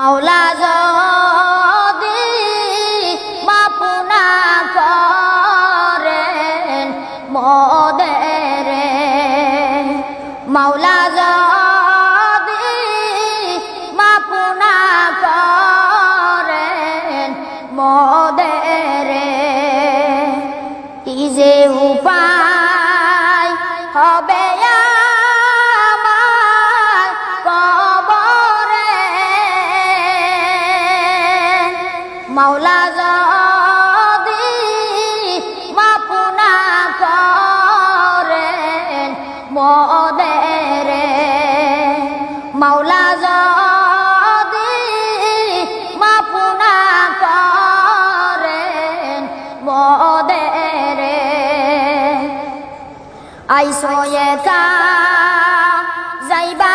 মাওলা যদি মাফ না করেন মোদের, মাওলা যদি মাফ না করেন মোদের, কি যে উপায় হবে আমার কবরে, মাওলা যদি মাফ না করেন মোদের, মাওলা যদি মাফ না করেন মোদের, আইসো একা যাইবা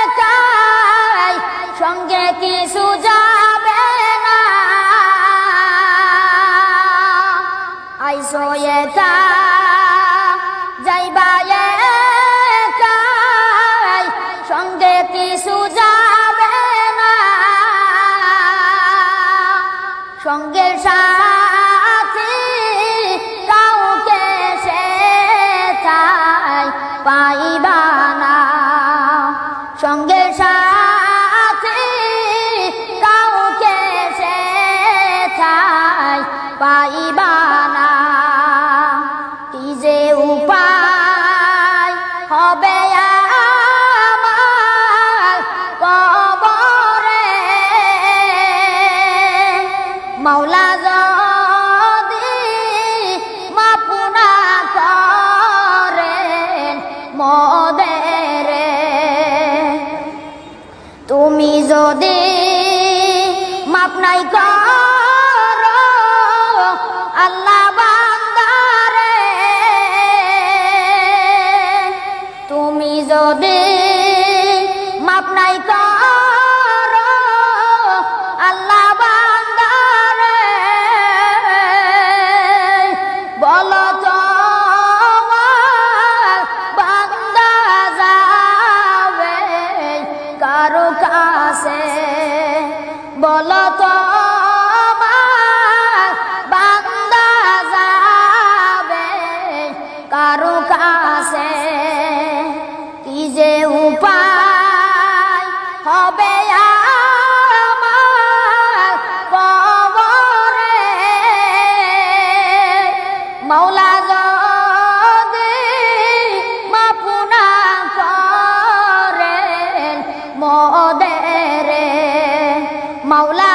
একাই, সঙ্গে কিছু যাবে না, আইসো একা যাইবা একাই, সঙ্গে কিছু যাবে না, সঙ্গে সাথী কাউকে সেথায় পাইবা না, সঙ্গে সাথী কাউকে সেথায় পাইবা না, কি যে উপায় হবে আমার কবরে, মাওলা যদি মাফ না করেন মোদের, তুমি যদি মাফ নাই করো আল্লাহ বান্দারে, তুমি যদি মাফ নাই করো আল্লাহ বান্দারে, বলো তো বান্দা যাবে কারো কাছে, বলো তো বান্দা যাবে কারো কাছে, কি যে উপায় হবে আমার কবরে, মাওলা যদি মাফ না করেন মোদের, মাওলা